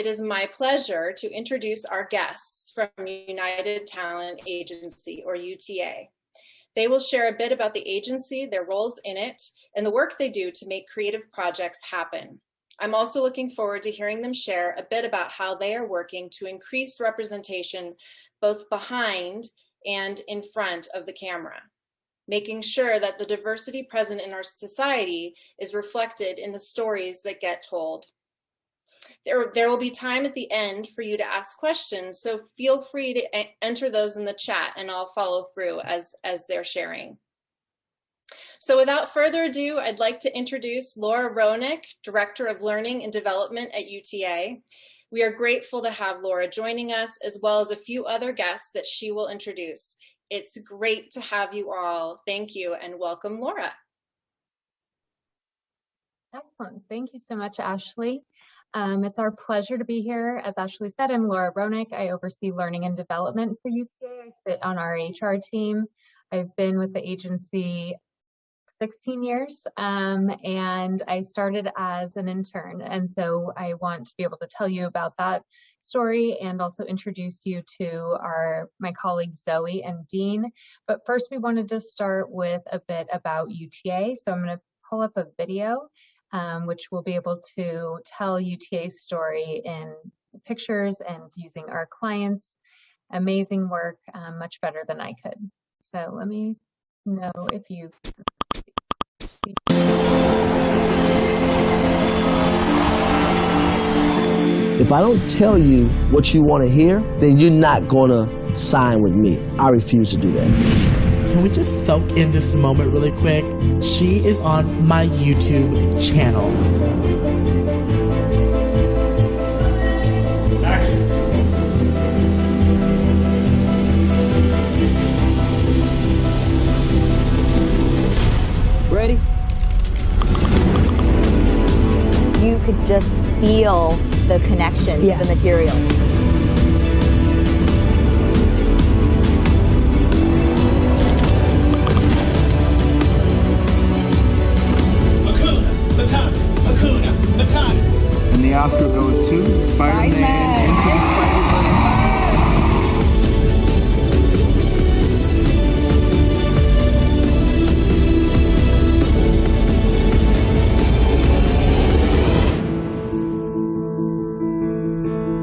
it is my pleasure to introduce our guests from United Talent Agency, or UTA. They will share a bit about the agency, their roles in it, and the work they do to make creative projects happen. I'm also looking forward to hearing them share a bit about how they are working to increase representation both behind and in front of the camera, making sure that the diversity present in our society is reflected in the stories that get told. There will be time at the end for you to ask questions, so feel free to enter those in the chat and I'll follow through as they're sharing. So without further ado, I'd like to introduce Laura Roenick, Director of Learning and Development at UTA. We are grateful to have Laura joining us, as well as a few other guests that she will introduce. It's great to have you all. Thank you and welcome, Laura. Excellent. Thank you so much, Ashley. It's our pleasure to be here. As Ashley said, I'm Laura Roenick. I oversee learning and development for UTA. I sit on our HR team. I've been with the agency 16 years, and I started as an intern. And so I want to be able to tell you about that story and also introduce you to my colleagues Zoe and Dean. But first, we wanted to start with a bit about UTA. So I'm going to pull up a video which will be able to tell UTA's story in pictures and using our clients' amazing work much better than I could. So let me know if you see. If I don't tell you what you want to hear, then you're not going to sign with me. I refuse to do that. Can we just soak in this moment really quick? She is on my YouTube channel. Action. Ready? You could just feel the connection to the material. And the Oscar goes to Spider-Man Into the Spider-Verse.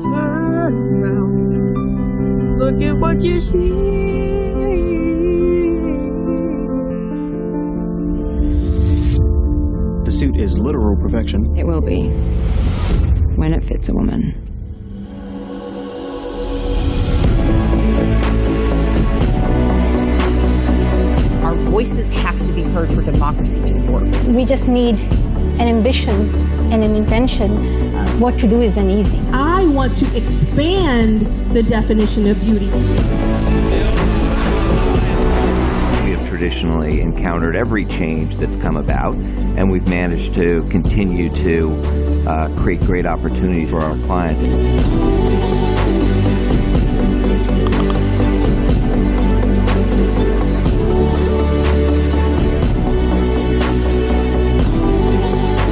Turn around, look at what you see. The suit is literal perfection. It will be, when it fits a woman. Our voices have to be heard for democracy to work. We just need an ambition and an intention. What to do is then easy. I want to expand the definition of beauty. We have traditionally encountered every change that's come about, and we've managed to continue to create great opportunities for our clients.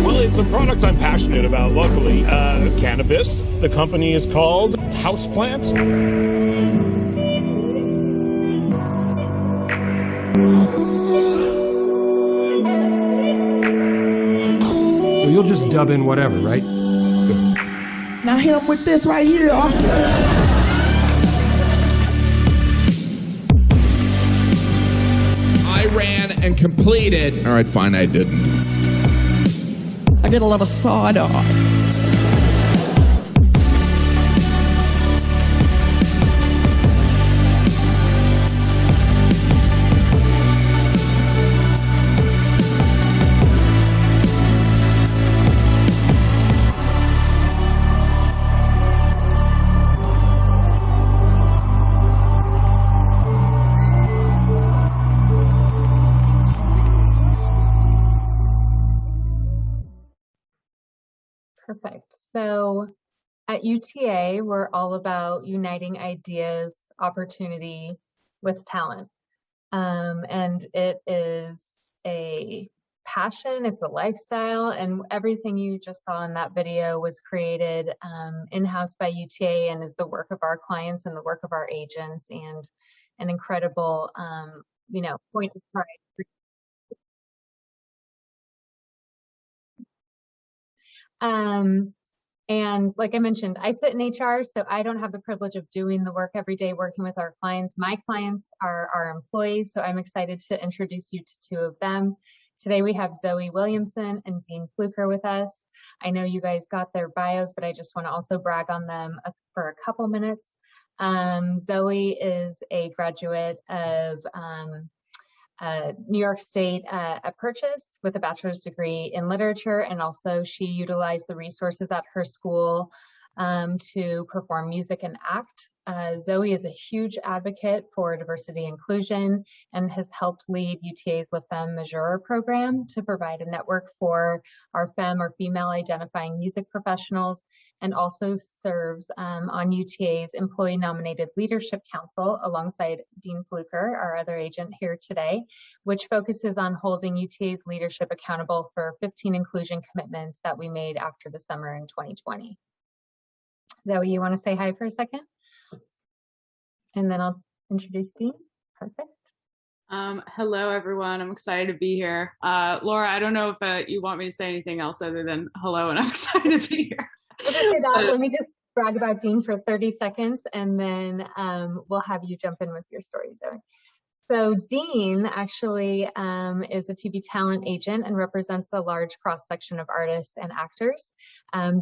Well, it's a product I'm passionate about, luckily. Cannabis. The company is called Houseplant. So you'll just dub in whatever, right? Good. Now hit him with this right here. I ran and completed. All right, fine, I didn't. I did a lot of side-eye. Perfect. So at UTA, we're all about uniting ideas, opportunity with talent. And it is a passion, it's a lifestyle, and everything you just saw in that video was created in-house by UTA and is the work of our clients and the work of our agents, and an incredible, point of pride. And like I mentioned, I sit in HR, so I don't have the privilege of doing the work every day working with our clients. My clients are our employees, so I'm excited to introduce you to two of them. Today we have Zoe Williamson and Dean Fluker with us. I know you guys got their bios, but I just want to also brag on them for a couple minutes. Zoe is a graduate of New York State at Purchase with a bachelor's degree in literature, and also she utilized the resources at her school to perform music and act. Zoe is a huge advocate for diversity inclusion and has helped lead UTA's Le Femme Majeure program to provide a network for our femme or female identifying music professionals, and also serves on UTA's Employee Nominated Leadership Council alongside Dean Fluker, our other agent here today, which focuses on holding UTA's leadership accountable for 15 inclusion commitments that we made after the summer in 2020. Zoe, you want to say hi for a second? And then I'll introduce Dean. Perfect. Hello, everyone. I'm excited to be here. Laura, I don't know if you want me to say anything else other than hello, and I'm excited to be here. We'll just say that. Let me just brag about Dean for 30 seconds, and then we'll have you jump in with your story, Zoe. So Dean actually is a TV talent agent and represents a large cross-section of artists and actors.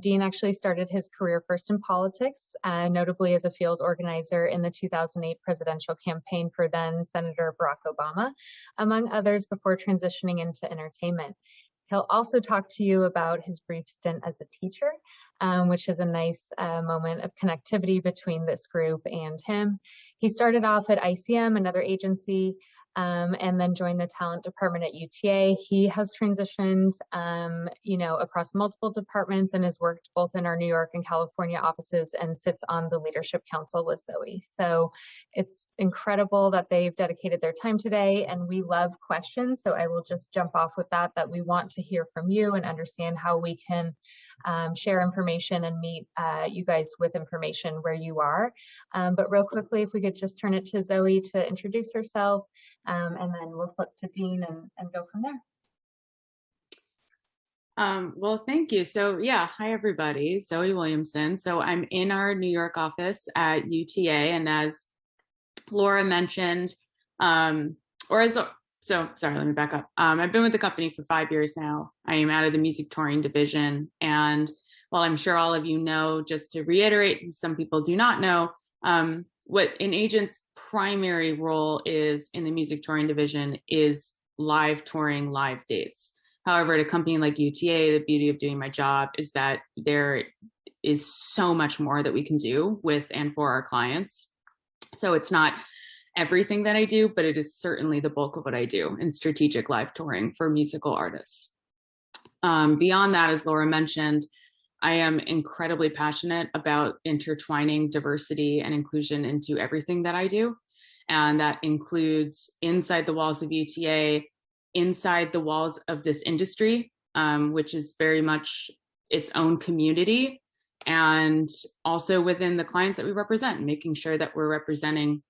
Dean actually started his career first in politics, notably as a field organizer in the 2008 presidential campaign for then Senator Barack Obama, among others, before transitioning into entertainment. He'll also talk to you about his brief stint as a teacher, which is a nice moment of connectivity between this group and him. He started off at ICM, another agency, and then joined the talent department at UTA. He has transitioned, across multiple departments and has worked both in our New York and California offices and sits on the leadership council with Zoe. So it's incredible that they've dedicated their time today, and we love questions. So I will just jump off with that we want to hear from you and understand how we can share information and meet you guys with information where you are. But real quickly, if we could just turn it to Zoe to introduce herself, and then we'll flip to Dean and go from there. Well, thank you. So yeah, hi everybody, Zoe Williamson. So I'm in our New York office at UTA, and as Laura mentioned, sorry, let me back up. I've been with the company for 5 years now. I am out of the music touring division, and while I'm sure all of you know, just to reiterate, some people do not know, what an agent's primary role is in the music touring division is live touring, live dates. However, at a company like UTA, the beauty of doing my job is that there is so much more that we can do with and for our clients. So it's not everything that I do, but it is certainly the bulk of what I do in strategic live touring for musical artists. Beyond that, as Laura mentioned, I am incredibly passionate about intertwining diversity and inclusion into everything that I do. And that includes inside the walls of UTA, inside the walls of this industry, which is very much its own community, and also within the clients that we represent, making sure that we're representing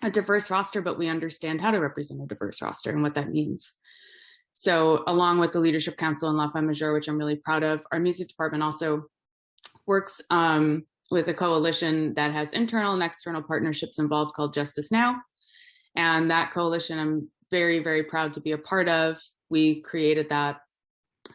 a diverse roster, but we understand how to represent a diverse roster and what that means. So along with the Leadership Council and La Femme Majeure, which I'm really proud of, our music department also works with a coalition that has internal and external partnerships involved called Justice Now. And that coalition I'm very, very proud to be a part of. We created that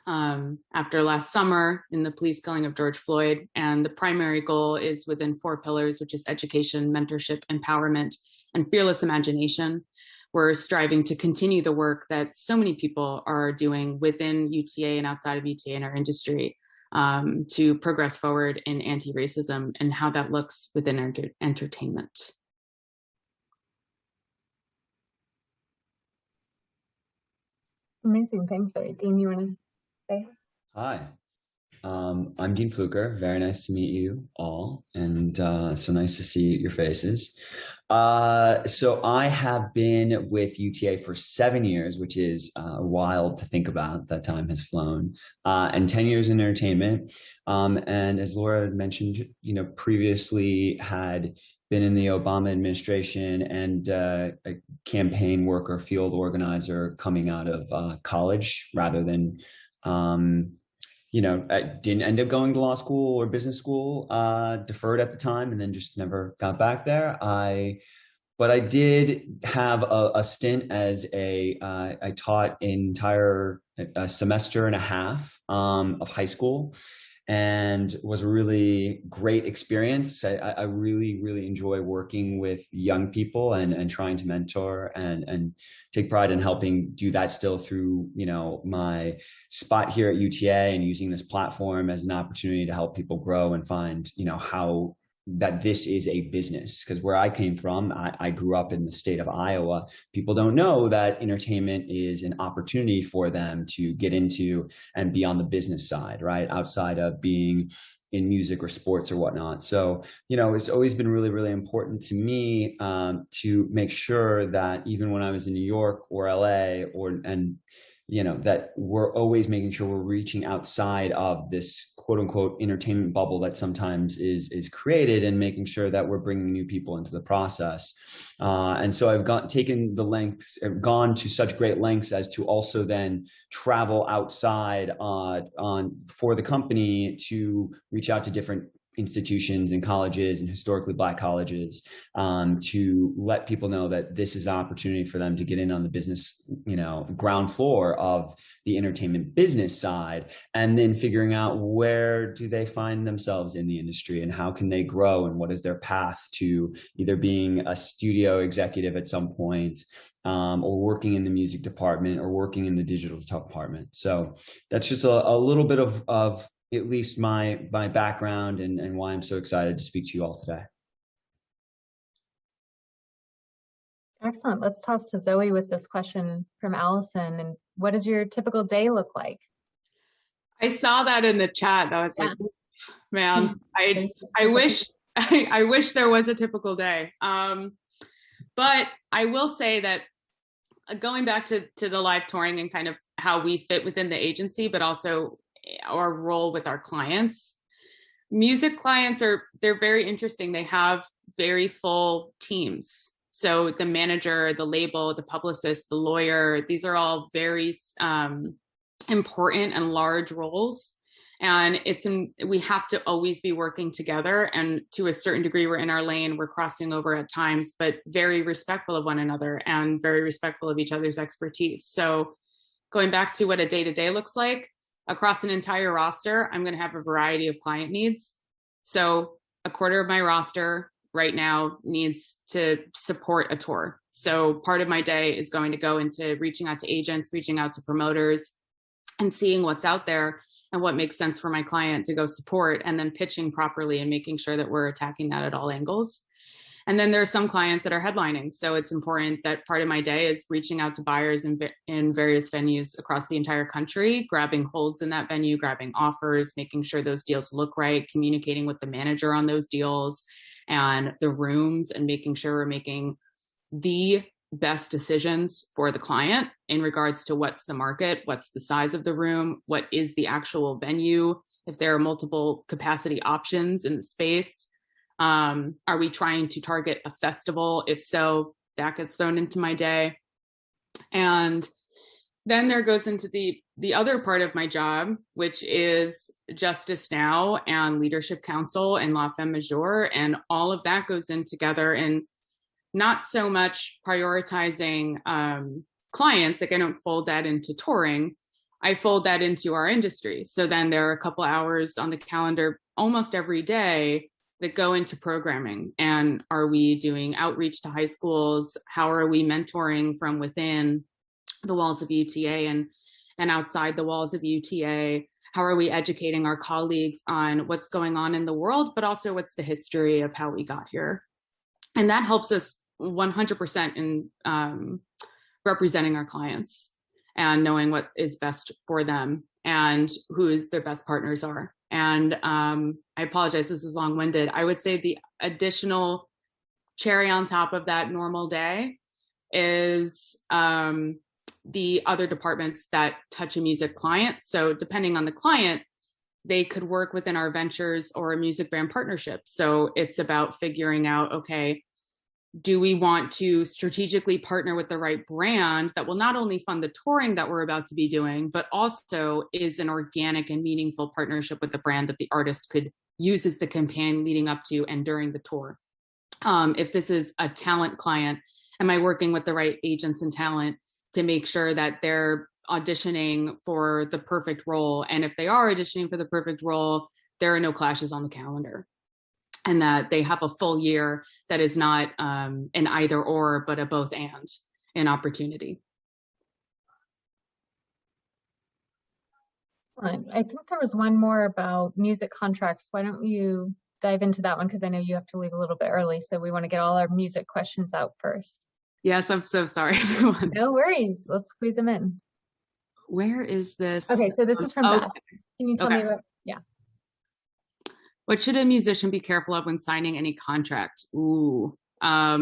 after last summer in the police killing of George Floyd. And the primary goal is within 4 pillars, which is education, mentorship, empowerment, and fearless imagination. We're striving to continue the work that so many people are doing within UTA and outside of UTA in our industry to progress forward in anti-racism and how that looks within entertainment. Amazing. Thanks, Zoe. Dean, you want to say? Hi. I'm Dean Fluker. Very nice to meet you all, and so nice to see your faces. So I have been with UTA for 7 years, which is wild to think about. That time has flown, and 10 years in entertainment. And as Laura had mentioned, previously had been in the Obama administration and a campaign worker, field organizer coming out of college rather than. I didn't end up going to law school or business school, deferred at the time, and then just never got back there. But I did have a stint as I taught an entire semester and a half of high school, and was a really great experience. I really, really enjoy working with young people and trying to mentor and take pride in helping do that still through, my spot here at UTA and using this platform as an opportunity to help people grow and find, how that this is a business. Because where I came from, I grew up in the state of Iowa. People don't know that entertainment is an opportunity for them to get into and be on the business side, right? Outside of being in music or sports or whatnot. So, it's always been really, really important to me to make sure that even when I was in New York or LA that we're always making sure we're reaching outside of this quote unquote entertainment bubble that sometimes is created, and making sure that we're bringing new people into the process. And so I've gone to such great lengths as to also then travel outside for the company to reach out to different institutions and colleges and historically Black colleges to let people know that this is an opportunity for them to get in on the business, ground floor of the entertainment business side, and then figuring out where do they find themselves in the industry and how can they grow and what is their path to either being a studio executive at some point or working in the music department or working in the digital department. So that's just a little bit of at least my background and why I'm so excited to speak to you all today. Excellent. Let's toss to Zoe with this question from Allison. And what does your typical day look like? I saw that in the chat. I was like, man, I wish there was a typical day. But I will say that going back to the live touring and kind of how we fit within the agency, but also our role with our clients. Music clients they're very interesting. They have very full teams. So the manager, the label, the publicist, the lawyer, these are all very important and large roles. And we have to always be working together. And to a certain degree, we're in our lane, we're crossing over at times, but very respectful of one another and very respectful of each other's expertise. So going back to what a day-to-day looks like, across an entire roster, I'm going to have a variety of client needs. So a quarter of my roster right now needs to support a tour. So part of my day is going to go into reaching out to agents, reaching out to promoters, and seeing what's out there and what makes sense for my client to go support, and then pitching properly and making sure that we're attacking that at all angles. And then there are some clients that are headlining. So it's important that part of my day is reaching out to buyers in various venues across the entire country, grabbing holds in that venue, grabbing offers, making sure those deals look right, communicating with the manager on those deals and the rooms, and making sure we're making the best decisions for the client in regards to what's the market, what's the size of the room, what is the actual venue, if there are multiple capacity options in the space. Are we trying to target a festival? If so, that gets thrown into my day. And then there goes into the other part of my job, which is Justice Now and Leadership Council and La Femme Majeure. And all of that goes in together, and not so much prioritizing clients. Like I don't fold that into touring. I fold that into our industry. So then there are a couple hours on the calendar almost every day that go into programming. And are we doing outreach to high schools? How are we mentoring from within the walls of UTA and outside the walls of UTA? How are we educating our colleagues on what's going on in the world, but also what's the history of how we got here? And that helps us 100% in representing our clients and knowing what is best for them. and who their best partners are. And I apologize, this is long-winded. I would say the additional cherry on top of that normal day is the other departments that touch a music client. So depending on the client, they could work within our ventures or a music brand partnership. So it's about figuring out, okay, do we want to strategically partner with the right brand that will not only fund the touring that we're about to be doing, but also is an organic and meaningful partnership with the brand that the artist could use as the campaign leading up to and during the tour. If this is a talent client, am I working with the right agents and talent to make sure that they're auditioning for the perfect role? And if they are auditioning for the perfect role, there are no clashes on the calendar, and that they have a full year that is not an either or, but a both and an opportunity. I think there was one more about music contracts. Why don't you dive into that one? Because I know you have to leave a little bit early, so we want to get all our music questions out first. Yes, I'm so sorry, everyone. No worries. Let's squeeze them in. Where is this? Okay, so this is from Beth. Can you tell me about, yeah. What should a musician be careful of when signing any contract? Ooh, I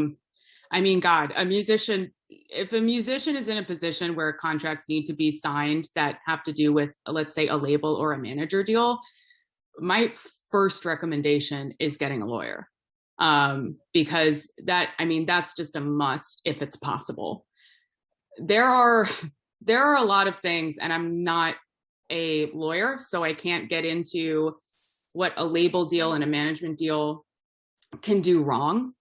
mean, God, if a musician is in a position where contracts need to be signed that have to do with, let's say, a label or a manager deal, my first recommendation is getting a lawyer. Because that's just a must if it's possible. There are a lot of things, and I'm not a lawyer, so I can't get into what a label deal and a management deal can do wrong.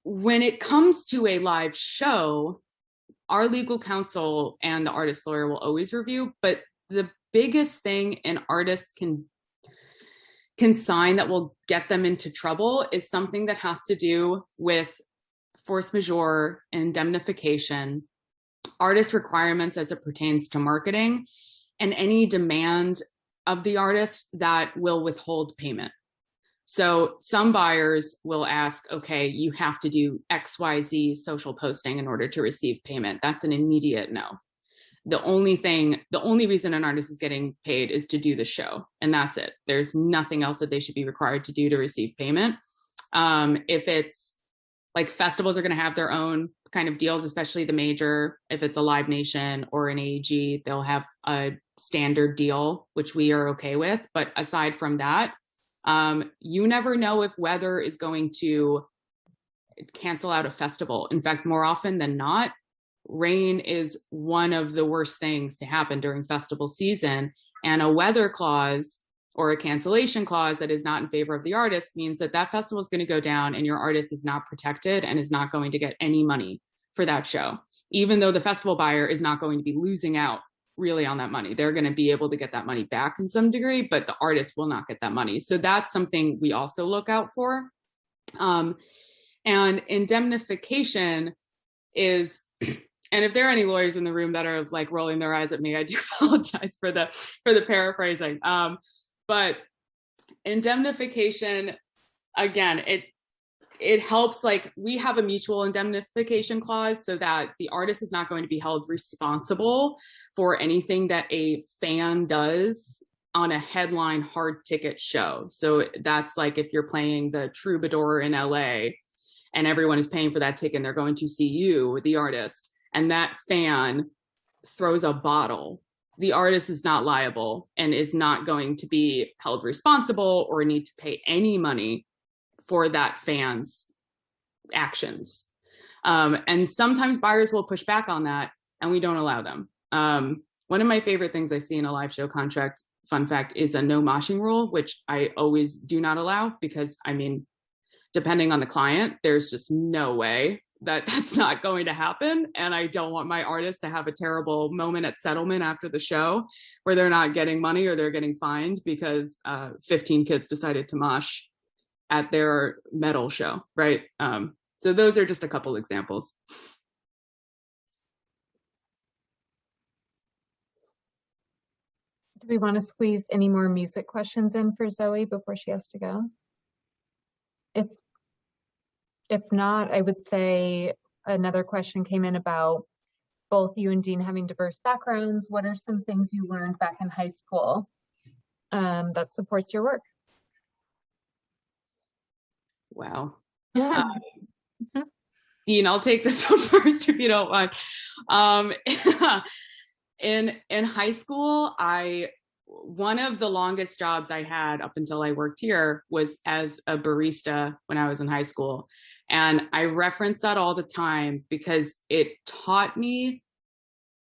When it comes to a live show, our legal counsel and the artist lawyer will always review, but the biggest thing an artist can sign that will get them into trouble is something that has to do with force majeure, indemnification, artist requirements as it pertains to marketing, and any demand of the artist that will withhold payment. So some buyers will ask, okay, you have to do XYZ social posting in order to receive payment. That's an immediate no. The only reason an artist is getting paid is to do the show, and that's it. There's nothing else that they should be required to do to receive payment. If it's like festivals are going to have their own kind of deals, especially the major, if it's a Live Nation or an AEG, they'll have a standard deal, which we are okay with. But aside from that, you never know if weather is going to cancel out a festival. In fact, more often than not, rain is one of the worst things to happen during festival season, and a weather clause or a cancellation clause that is not in favor of the artist means that that festival is going to go down and your artist is not protected and is not going to get any money for that show, even though the festival buyer is not going to be losing out really on that money. They're going to be able to get that money back in some degree, but the artist will not get that money. So that's something we also look out for. And indemnification is, and if there are any lawyers in the room that are like rolling their eyes at me, I do apologize for the paraphrasing. But indemnification, again, it helps, like we have a mutual indemnification clause so that the artist is not going to be held responsible for anything that a fan does on a headline hard ticket show. So that's like if you're playing the Troubadour in LA and everyone is paying for that ticket and they're going to see you, the artist, and that fan throws a bottle, the artist is not liable and is not going to be held responsible or need to pay any money for that fan's actions. And sometimes buyers will push back on that and we don't allow them. One of my favorite things I see in a live show contract, fun fact, is a no moshing rule, which I always do not allow because, I mean, depending on the client, there's just no way that that's not going to happen. And I don't want my artist to have a terrible moment at settlement after the show where they're not getting money or they're getting fined because 15 kids decided to mosh at their metal show, right? So those are just a couple examples. Do we want to squeeze any more music questions in for Zoe before she has to go? If not, I would say another question came in about both you and Dean having diverse backgrounds, what are some things you learned back in high school that supports your work? Wow. Dean, I'll take this one first if you don't mind. In high school, one of the longest jobs I had up until I worked here was as a barista when I was in high school. And I reference that all the time because it taught me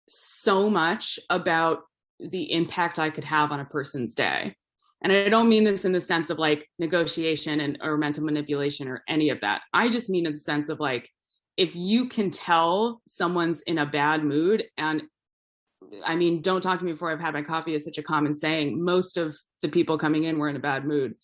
so much about the impact I could have on a person's day. And I don't mean this in the sense of like negotiation or mental manipulation or any of that. I just mean in the sense of like, if you can tell someone's in a bad mood, and I mean, don't talk to me before I've had my coffee is such a common saying. Most of the people coming in were in a bad mood,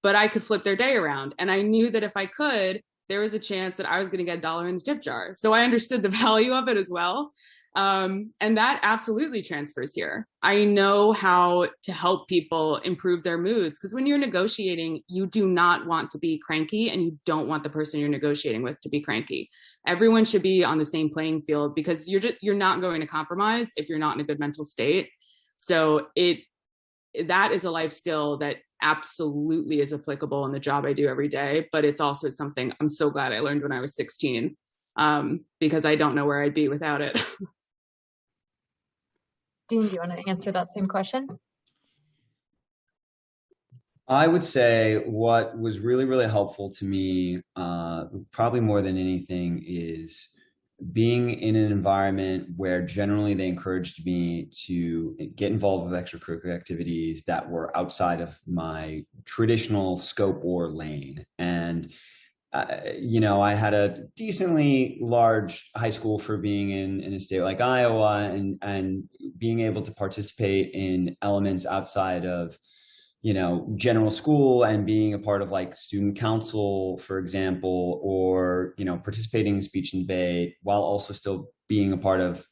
but I could flip their day around. And I knew that if I could, there was a chance that I was going to get $1 in the tip jar. So I understood the value of it as well. And that absolutely transfers here. I know how to help people improve their moods, because when you're negotiating, you do not want to be cranky, and you don't want the person you're negotiating with to be cranky. Everyone should be on the same playing field, because you're not going to compromise if you're not in a good mental state. So that is a life skill that absolutely is applicable in the job I do every day, but it's also something I'm so glad I learned when I was 16, because I don't know where I'd be without it. Dean, do you want to answer that same question? I would say what was really, really helpful to me, probably more than anything, is being in an environment where generally they encouraged me to get involved with extracurricular activities that were outside of my traditional scope or lane. And I had a decently large high school for being in a state like Iowa, and being able to participate in elements outside of, general school, and being a part of like student council, for example, or, participating in speech and debate while also still being a part of,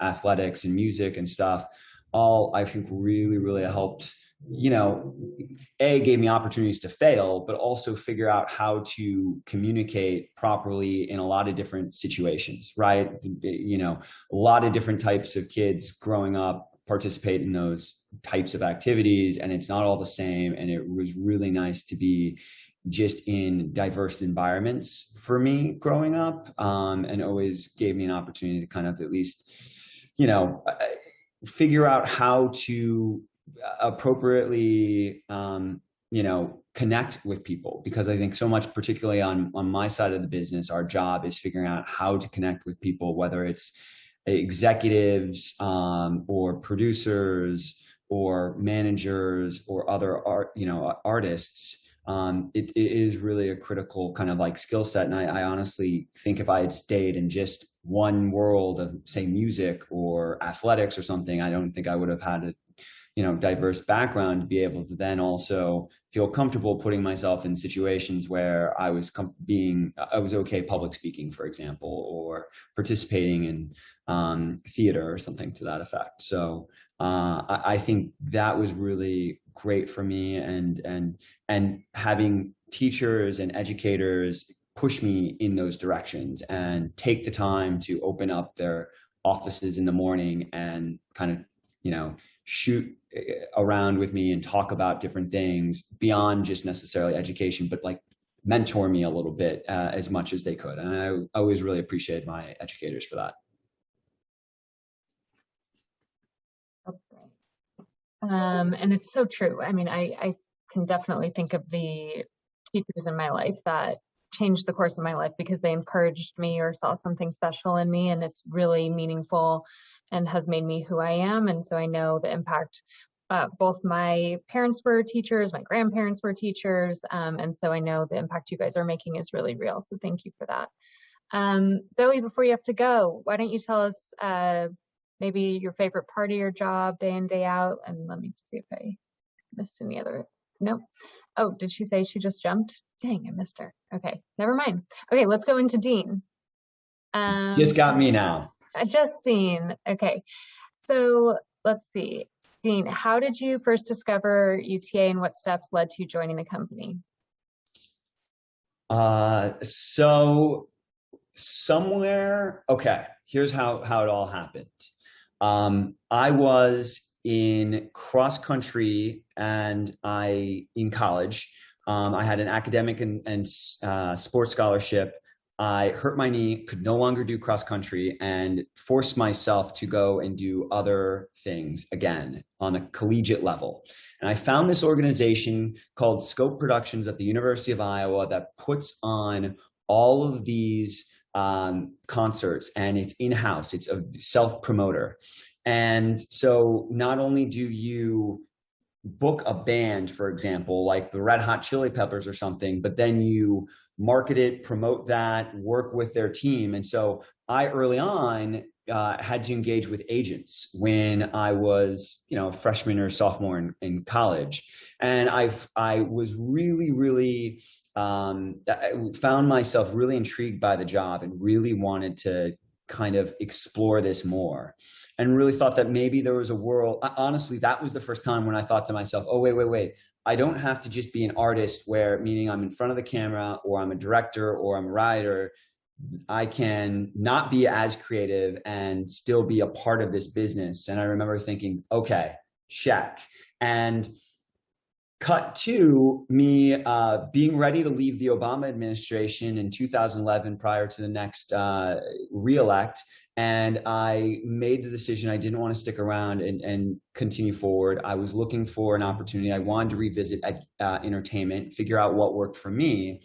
athletics and music and stuff, all I think really, really helped. Gave me opportunities to fail, but also figure out how to communicate properly in a lot of different situations, right? A lot of different types of kids growing up participate in those types of activities, and it's not all the same. And it was really nice to be just in diverse environments for me growing up, and always gave me an opportunity to kind of at least, figure out how to appropriately connect with people, because I think so much, particularly on my side of the business, our job is figuring out how to connect with people, whether it's executives or producers or managers or other artists. It is really a critical kind of like skill set. And I honestly think if I had stayed in just one world of, say, music or athletics or something, I don't think I would have had a diverse background to be able to then also feel comfortable putting myself in situations where I was okay public speaking, for example, or participating in theater or something to that effect. So I think that was really great for me, and having teachers and educators push me in those directions and take the time to open up their offices in the morning and kind of shoot around with me and talk about different things beyond just necessarily education, but like mentor me a little bit as much as they could. And I always really appreciate my educators for that. That's great. And it's so true. I mean, I can definitely think of the teachers in my life that changed the course of my life because they encouraged me or saw something special in me, and it's really meaningful and has made me who I am. And so I know the impact. Both my parents were teachers, my grandparents were teachers, and so I know the impact you guys are making is really real. So thank you for that. Zoe, before you have to go, why don't you tell us maybe your favorite part of your job, day in, day out? And let me see if I missed any other. Nope. Oh, did she say she just jumped? Dang, I missed her. Okay, never mind. Okay, let's go into Dean. Just got me now. Just Dean. Okay, so let's see. Dean, how did you first discover UTA, and what steps led to you joining the company? So somewhere, okay. here's how it all happened. I was in cross country and in college. I had an academic and sports scholarship. I hurt my knee, could no longer do cross country, and forced myself to go and do other things again on a collegiate level. And I found this organization called Scope Productions at the University of Iowa that puts on all of these concerts, and it's in-house. It's a self-promoter. And so not only do you book a band, for example, like the Red Hot Chili Peppers or something, but then you market it, promote that, work with their team. And so I early on had to engage with agents when I was, freshman or sophomore in college. And I was really I found myself really intrigued by the job and really wanted to kind of explore this more, and really thought that maybe there was a world. Honestly, that was the first time when I thought to myself, oh, wait. I don't have to just be an artist meaning I'm in front of the camera, or I'm a director, or I'm a writer. I can not be as creative and still be a part of this business. And I remember thinking, okay, check. And cut to me being ready to leave the Obama administration in 2011 prior to the next reelect. And I made the decision I didn't want to stick around and continue forward. I was looking for an opportunity. I wanted to revisit entertainment, figure out what worked for me.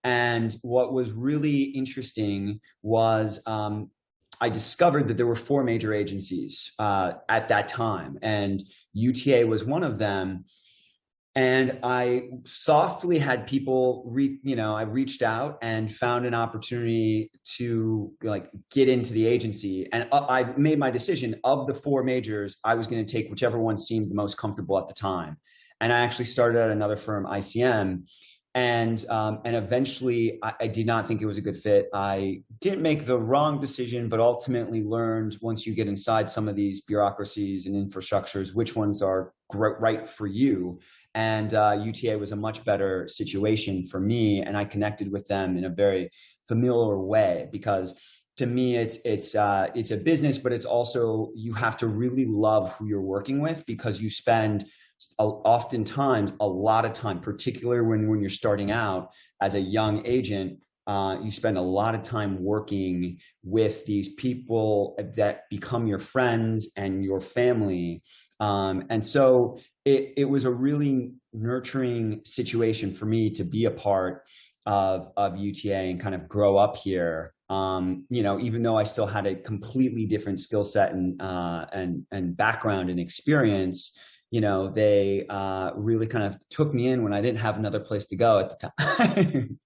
And what was really interesting was I discovered that there were 4 major agencies at that time, and UTA was one of them. And I softly had people I reached out and found an opportunity to get into the agency. And I made my decision of the 4 majors, I was going to take whichever one seemed the most comfortable at the time. And I actually started at another firm, ICM. And eventually I did not think it was a good fit. I didn't make the wrong decision, but ultimately learned once you get inside some of these bureaucracies and infrastructures, which ones are right for you. And UTA was a much better situation for me, and I connected with them in a very familiar way, because to me it's a business, but it's also, you have to really love who you're working with, because you spend oftentimes a lot of time, particularly when you're starting out as a young agent. You spend a lot of time working with these people that become your friends and your family. And so it was a really nurturing situation for me to be a part of UTA and kind of grow up here. Even though I still had a completely different skill set and background and experience, they really kind of took me in when I didn't have another place to go at the time.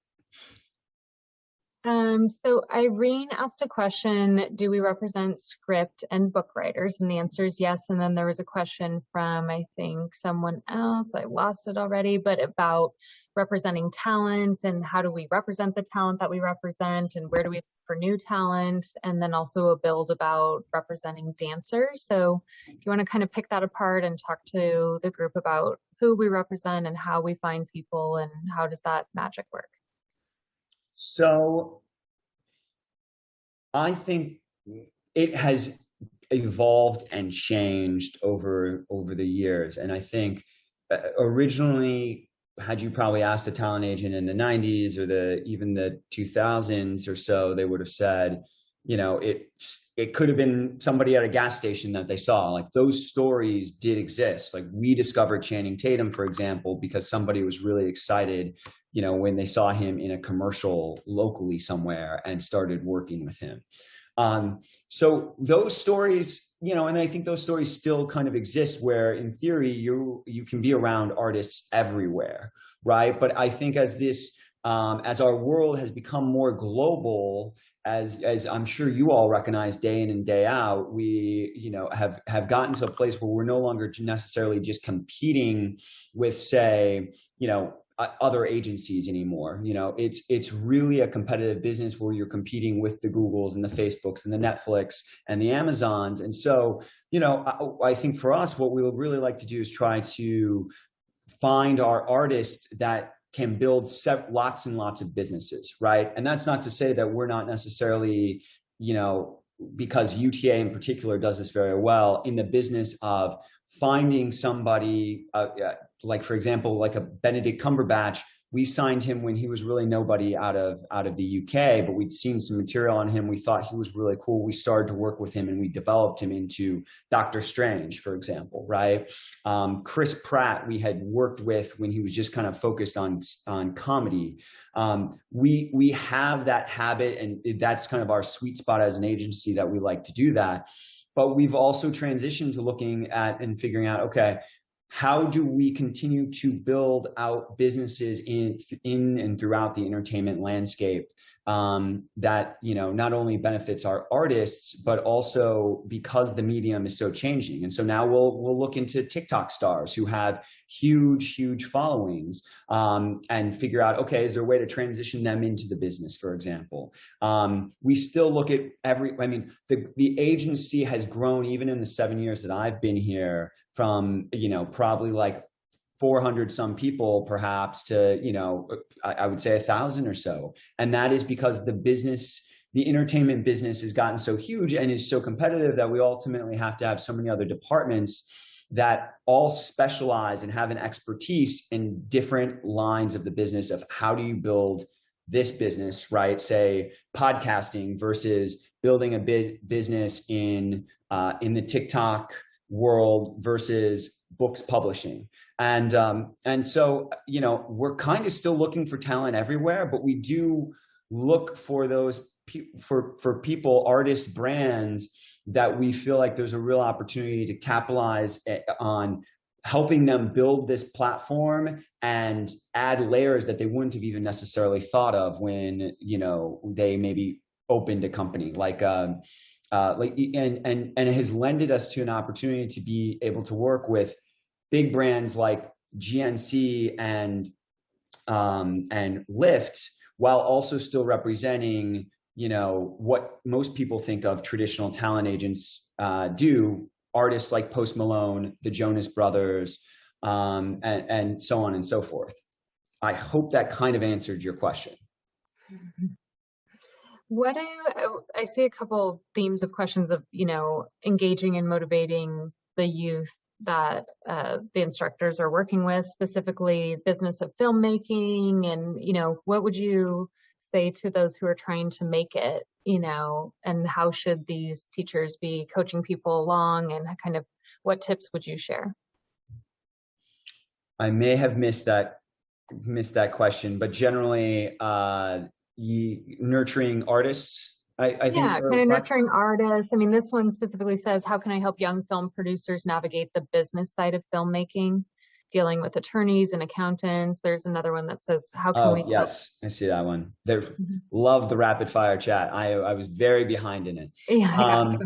So Irene asked a question, do we represent script and book writers? And the answer is yes. And then there was a question from, I think, someone else, I lost it already, but about representing talent and how do we represent the talent that we represent, and where do we look for new talent? And then also a build about representing dancers. So do you want to kind of pick that apart and talk to the group about who we represent and how we find people and how does that magic work? So I think it has evolved and changed over the years. And I think originally, had you probably asked a talent agent in the 90s or even the 2000s or so, they would have said, it could have been somebody at a gas station that they saw. Like, those stories did exist. Like, we discovered Channing Tatum, for example, because somebody was really excited, when they saw him in a commercial locally somewhere and started working with him. So those stories, and I think those stories still kind of exist, where in theory you can be around artists everywhere, right? But I think as our world has become more global, as I'm sure you all recognize day in and day out, we have gotten to a place where we're no longer necessarily just competing with, say, other agencies anymore. It's really a competitive business where you're competing with the Googles and the Facebooks and the Netflix and the Amazons. And so, I think for us, what we would really like to do is try to find our artists that can build lots and lots of businesses, right? And that's not to say that we're not necessarily, because UTA in particular does this very well, in the business of finding somebody, like for example, like a Benedict Cumberbatch. We signed him when he was really nobody out of the UK, but we'd seen some material on him. We thought he was really cool. We started to work with him and we developed him into Doctor Strange, for example, right? Chris Pratt, we had worked with when he was just kind of focused on comedy. We have that habit, and that's kind of our sweet spot as an agency, that we like to do that. But we've also transitioned to looking at and figuring out, okay, how do we continue to build out businesses in and throughout the entertainment landscape that, you know, not only benefits our artists, but also because the medium is so changing. And so now we'll look into TikTok stars who have huge followings and figure out, okay, is there a way to transition them into the business, for example? We still look at the agency has grown even in the 7 years that I've been here from, you know, probably like 400 some people perhaps to, you know, I would say 1,000 or so. And that is because the entertainment business has gotten so huge and is so competitive that we ultimately have to have so many other departments that all specialize and have an expertise in different lines of the business of how do you build this business, right? Say podcasting versus building a business in the TikTok world versus books publishing. And so, you know, we're kind of still looking for talent everywhere, but we do look for those for people, artists, brands that we feel like there's a real opportunity to capitalize on helping them build this platform and add layers that they wouldn't have even necessarily thought of when, you know, they maybe opened a company and it has lended us to an opportunity to be able to work with big brands like GNC and Lyft, while also still representing, you know, what most people think of traditional talent agents do, artists like Post Malone, the Jonas Brothers, and so on and so forth. I hope that kind of answered your question. What I see a couple themes of questions of, you know, engaging and motivating the youth that the instructors are working with, specifically business of filmmaking, and, you know, what would you say to those who are trying to make it, you know, and how should these teachers be coaching people along, and kind of what tips would you share? I may have missed that question, but generally nurturing artists. I think kind of nurturing artists. I mean, this one specifically says, how can I help young film producers navigate the business side of filmmaking, dealing with attorneys and accountants? There's another one that says, how can we yes, I see that one. Love the rapid fire chat. I was very behind in it. Yeah,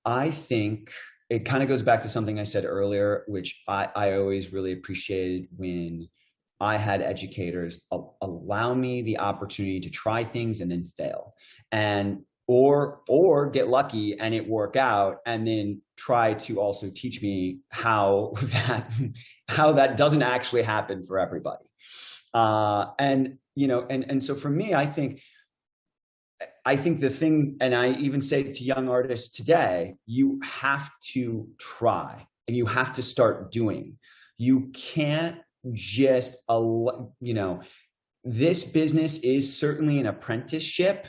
I think it kind of goes back to something I said earlier, which I always really appreciated when I had educators allow me the opportunity to try things and then fail, and or get lucky and it work out, and then try to also teach me how that doesn't actually happen for everybody. And you know, and so for me, I think the thing, and I even say to young artists today, you have to try and you have to start doing. You can't just, you know, this business is certainly an apprenticeship.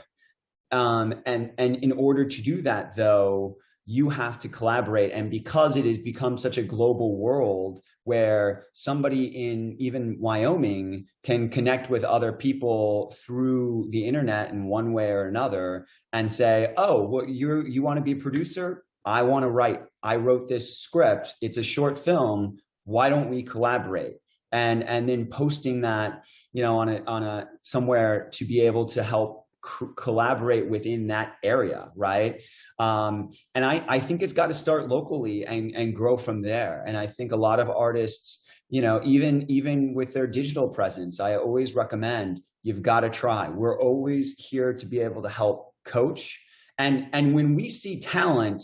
And in order to do that, though, you have to collaborate. And because it has become such a global world where somebody in even Wyoming can connect with other people through the internet in one way or another and say, oh, well, you want to be a producer? I want to write. I wrote this script. It's a short film. Why don't we collaborate? And then posting that, you know, on a somewhere to be able to help collaborate within that area, right? And I think it's got to start locally and grow from there. And I think a lot of artists, you know, even with their digital presence, I always recommend you've got to try. We're always here to be able to help coach. And when we see talent,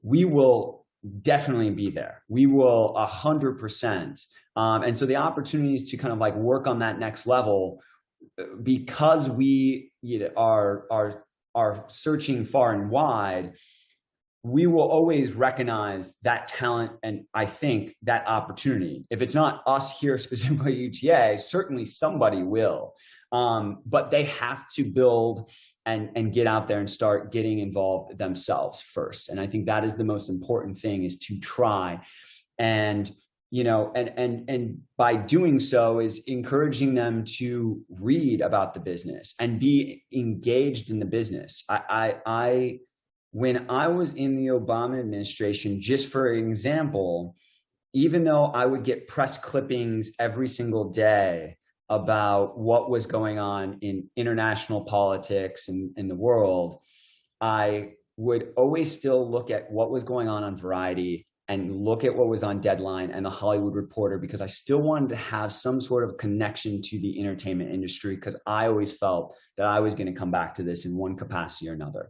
we will definitely be there. We will 100%. And so the opportunities to kind of like work on that next level, because we, you know, are are searching far and wide, we will always recognize that talent and I think that opportunity. If it's not us here specifically at UTA, certainly somebody will. But they have to build and get out there and start getting involved themselves first. And I think that is the most important thing, is to try. And and by doing so is encouraging them to read about the business and be engaged in the business. When I was in the Obama administration, just for example, even though I would get press clippings every single day about what was going on in international politics and in the world, I would always still look at what was going on Variety and look at what was on Deadline and The Hollywood Reporter, because I still wanted to have some sort of connection to the entertainment industry, because I always felt that I was going to come back to this in one capacity or another.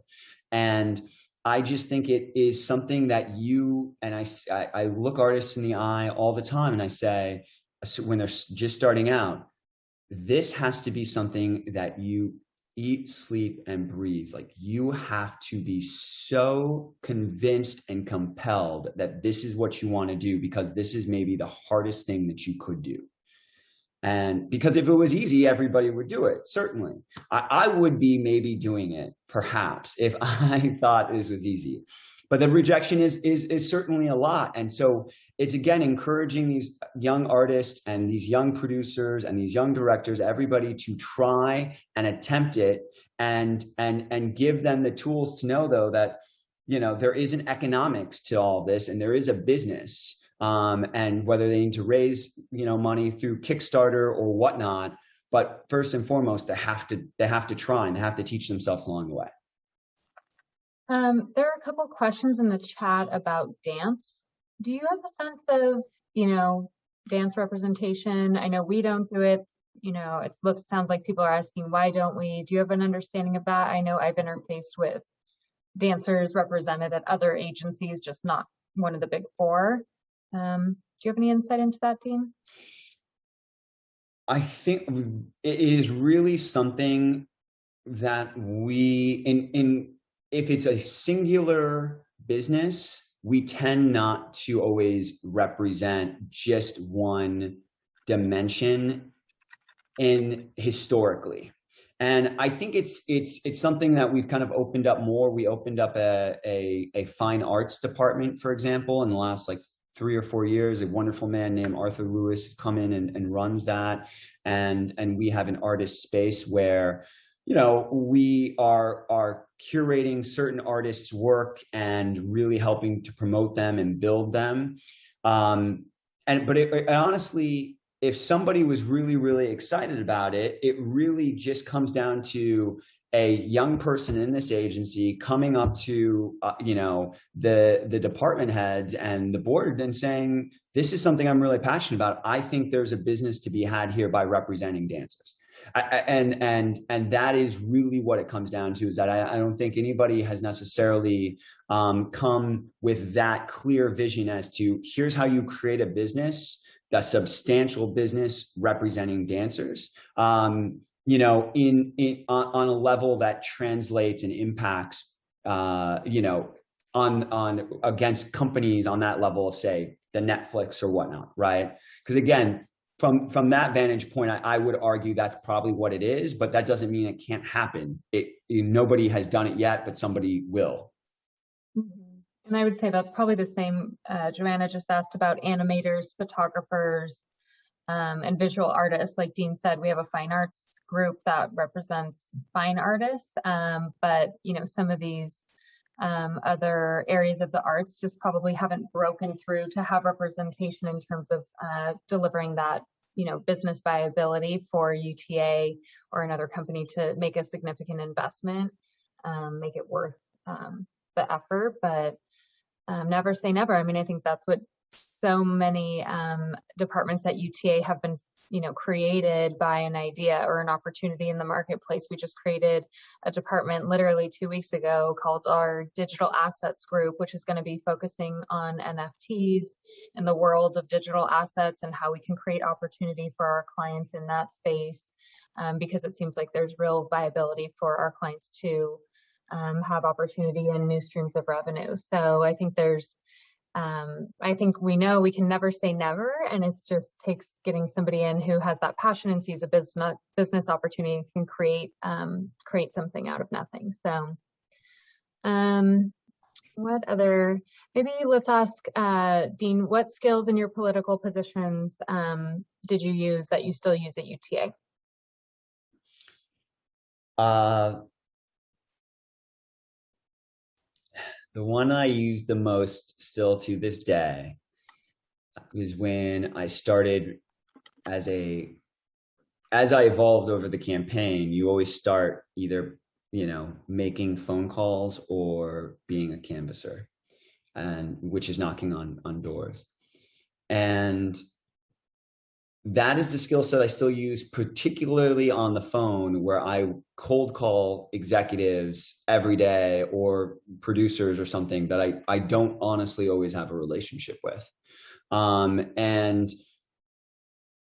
And I just think it is something that I look artists in the eye all the time and I say, when they're just starting out, this has to be something that you eat, sleep, and breathe. Like, you have to be so convinced and compelled that this is what you want to do, because this is maybe the hardest thing that you could do. And because if it was easy, everybody would do it. Certainly. I would be maybe doing it, perhaps, if I thought this was easy. But the rejection is certainly a lot. And so it's, again, encouraging these young artists and these young producers and these young directors, everybody, to try and attempt it, and give them the tools to know, though, that, there is an economics to all this, and there is a business. And whether they need to raise, money through Kickstarter or whatnot, but first and foremost, they have to try, and they have to teach themselves along the way. There are a couple questions in the chat about dance. Do you have a sense of, dance representation? I know we don't do it. Sounds like people are asking, why don't we? Do you have an understanding of that? I know I've interfaced with dancers represented at other agencies, just not one of the big four. Do you have any insight into that, Dean? I think it is really something that if it's a singular business, we tend not to always represent just one dimension historically. And I think it's something that we've kind of opened up more. We opened up a fine arts department, for example, in the last 3 or 4 years. A wonderful man named Arthur Lewis has come in and runs that. And we have an artist space where, we are curating certain artists' work and really helping to promote them and build them. But honestly, if somebody was really, really excited about it, it really just comes down to a young person in this agency coming up to, the department heads and the board and saying, this is something I'm really passionate about. I think there's a business to be had here by representing dancers. And that is really what it comes down to, is that I don't think anybody has necessarily come with that clear vision as to, here's how you create a business, a substantial business representing dancers, on a level that translates and impacts, on against companies on that level of, say, the Netflix or whatnot, right? Because again, from that vantage point, I would argue that's probably what it is, but that doesn't mean it can't happen. Nobody has done it yet, but somebody will. Mm-hmm. And I would say that's probably the same. Joanna just asked about animators, photographers, and visual artists. Like Dean said, we have a fine arts group that represents fine artists, but some of these other areas of the arts just probably haven't broken through to have representation in terms of delivering that business viability for UTA or another company to make a significant investment, make it worth the effort. But never say never. I mean, I think that's what so many departments at UTA have been created by an idea or an opportunity in the marketplace. We just created a department literally 2 weeks ago called our Digital Assets Group, which is going to be focusing on NFTs and the world of digital assets and how we can create opportunity for our clients in that space, because it seems like there's real viability for our clients to have opportunity and new streams of revenue. So I think I think we know we can never say never, and it just takes getting somebody in who has that passion and sees a business opportunity and can create something out of nothing. So, what other? Maybe let's ask Dean, what skills in your political positions did you use that you still use at UTA? The one I use the most still to this day was when I started as I evolved over the campaign. You always start either, making phone calls or being a canvasser, and which is knocking on doors. And that is the skill set I still use, particularly on the phone, where I cold call executives every day or producers or something that I don't honestly always have a relationship with. And,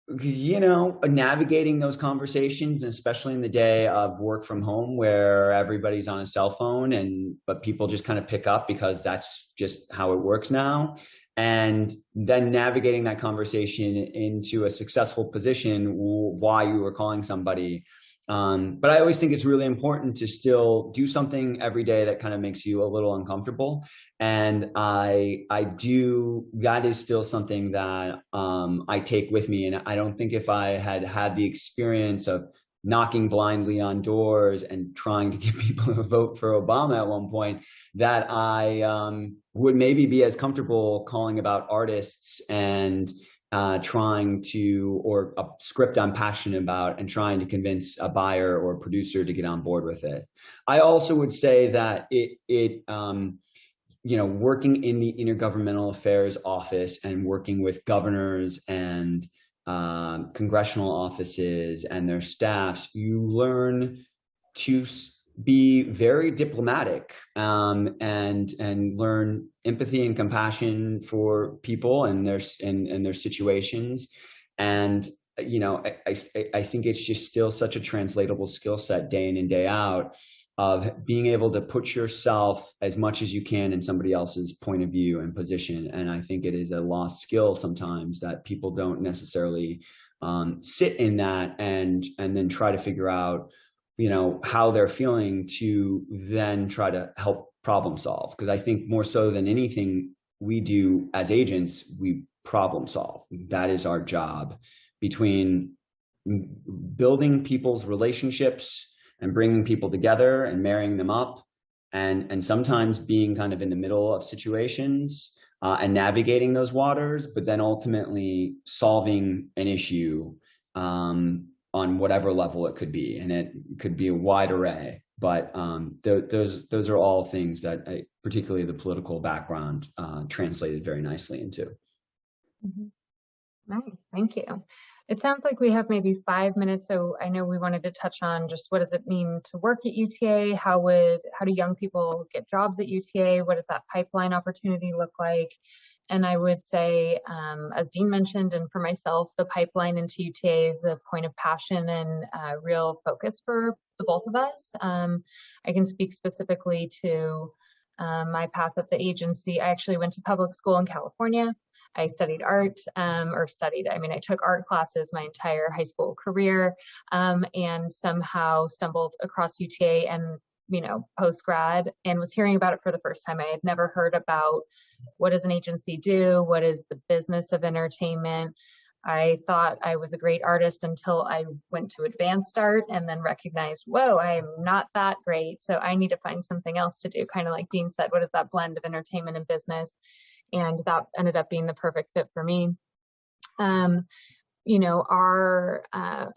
navigating those conversations, and especially in the day of work from home where everybody's on a cell phone but people just kind of pick up because that's just how it works now. And then navigating that conversation into a successful position while you were calling somebody. But I always think it's really important to still do something every day that kind of makes you a little uncomfortable. And that is still something that I take with me. And I don't think if I had the experience of knocking blindly on doors and trying to get people to vote for Obama at one point, that I would maybe be as comfortable calling about artists and or a script I'm passionate about and trying to convince a buyer or a producer to get on board with it. I also would say that working in the Intergovernmental Affairs Office and working with governors and congressional offices and their staffs, you learn to be very diplomatic and learn empathy and compassion for people and their situations. And I think it's just still such a translatable skill set day in and day out of being able to put yourself as much as you can in somebody else's point of view and position. And I think it is a lost skill sometimes that people don't necessarily sit in that and then try to figure out how they're feeling to then try to help problem solve. Because I think more so than anything we do as agents, we problem solve. That is our job, between building people's relationships and bringing people together and marrying them up, and sometimes being kind of in the middle of situations and navigating those waters, but then ultimately solving an issue on whatever level it could be. And it could be a wide array, but those are all things that particularly the political background translated very nicely into. Mm-hmm. Nice, thank you. It sounds like we have maybe 5 minutes, so I know we wanted to touch on just what does it mean to work at UTA? How do young people get jobs at UTA? What does that pipeline opportunity look like? And I would say, as Dean mentioned, and for myself, the pipeline into UTA is a point of passion and real focus for the both of us. I can speak specifically to my path at the agency. I actually went to public school in California. I studied art, I took art classes my entire high school career, and somehow stumbled across UTA and, post-grad, and was hearing about it for the first time. I had never heard about what does an agency do? What is the business of entertainment? I thought I was a great artist until I went to advanced art and then recognized, whoa, I am not that great. So I need to find something else to do. Kind of like Dean said, what is that blend of entertainment and business? And that ended up being the perfect fit for me. A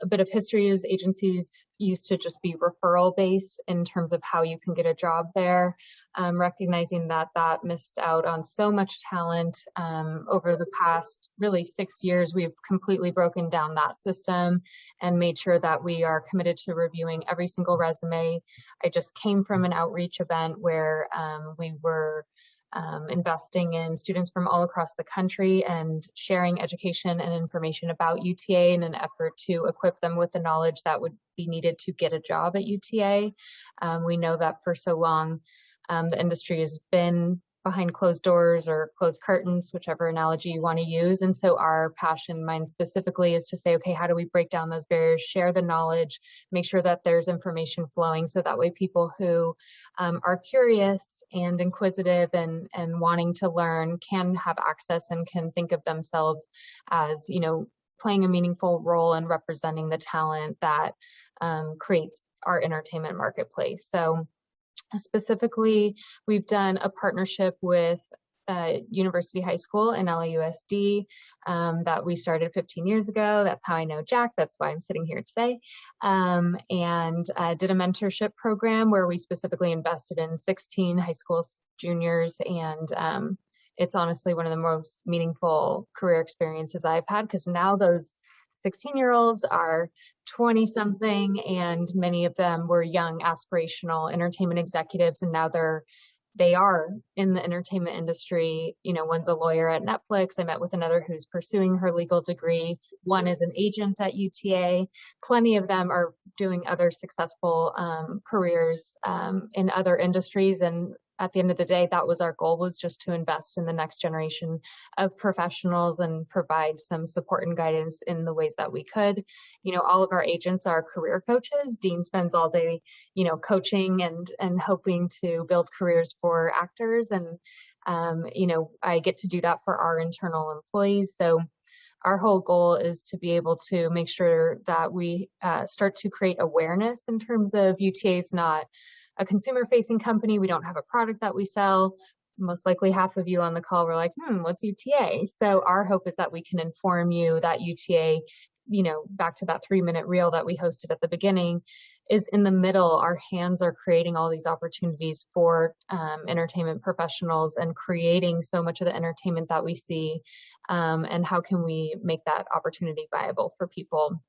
bit of history is agencies used to just be referral based in terms of how you can get a job there. Recognizing that missed out on so much talent over the past really 6 years, we've completely broken down that system and made sure that we are committed to reviewing every single resume. I just came from an outreach event where we were investing in students from all across the country and sharing education and information about UTA in an effort to equip them with the knowledge that would be needed to get a job at UTA. We know that for so long, the industry has been behind closed doors or closed curtains, whichever analogy you want to use. And so our passion, mine specifically, is to say, okay, how do we break down those barriers, share the knowledge, make sure that there's information flowing so that way people who are curious and inquisitive and wanting to learn can have access and can think of themselves as, you know, playing a meaningful role in representing the talent that creates our entertainment marketplace. So specifically, we've done a partnership with University High School and LAUSD that we started 15 years ago. That's how I know Jack. That's why I'm sitting here today. And did a mentorship program where we specifically invested in 16 high school juniors. And it's honestly one of the most meaningful career experiences I've had, because now those 16-year-olds are 20-something, and many of them were young, aspirational entertainment executives, and now they are in the entertainment industry. You know, one's a lawyer at Netflix. I met with another who's pursuing her legal degree. One is an agent at UTA. Plenty of them are doing other successful careers in other industries. And at the end of the day, that was our goal, was just to invest in the next generation of professionals and provide some support and guidance in the ways that we could. You know, all of our agents are career coaches. Dean spends all day, you know, coaching and hoping to build careers for actors. And, you know, I get to do that for our internal employees. So our whole goal is to be able to make sure that we start to create awareness in terms of UTA is not a consumer-facing company. We don't have a product that we sell. Most likely half of you on the call were like, what's UTA? So our hope is that we can inform you that UTA, you know, back to that 3-minute reel that we hosted at the beginning, is in the middle. Our hands are creating all these opportunities for entertainment professionals and creating so much of the entertainment that we see. And how can we make that opportunity viable for people,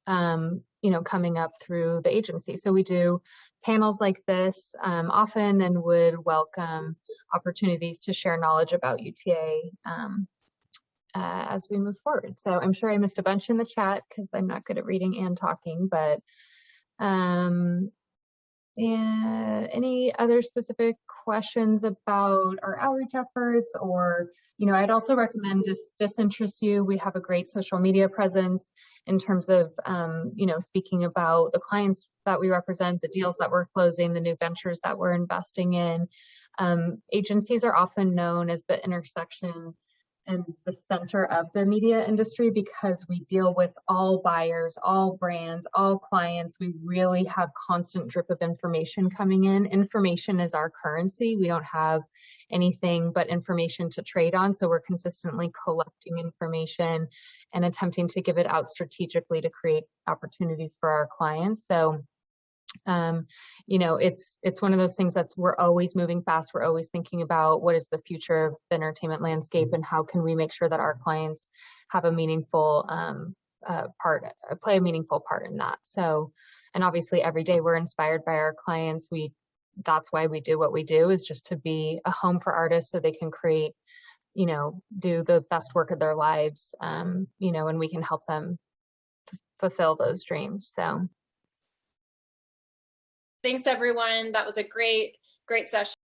you know, coming up through the agency. So we do panels like this often, and would welcome opportunities to share knowledge about UTA as we move forward. So I'm sure I missed a bunch in the chat because I'm not good at reading and talking, but any other specific questions about our outreach efforts? Or, you know, I'd also recommend, if this interests you, we have a great social media presence in terms of, you know, speaking about the clients that we represent, the deals that we're closing, the new ventures that we're investing in. Agencies are often known as the intersection and the center of the media industry because we deal with all buyers, all brands, all clients. We really have constant drip of information coming in. Information is our currency. We don't have anything but information to trade on. So we're consistently collecting information and attempting to give it out strategically to create opportunities for our clients. So you know, it's one of those things that's, we're always moving fast. We're always thinking about what is the future of the entertainment landscape and how can we make sure that our clients have a meaningful play a meaningful part in that. So, and obviously every day we're inspired by our clients. That's why we do what we do, is just to be a home for artists so they can create, you know, do the best work of their lives, you know, and we can help them fulfill those dreams. So. Thanks, everyone. That was a great session.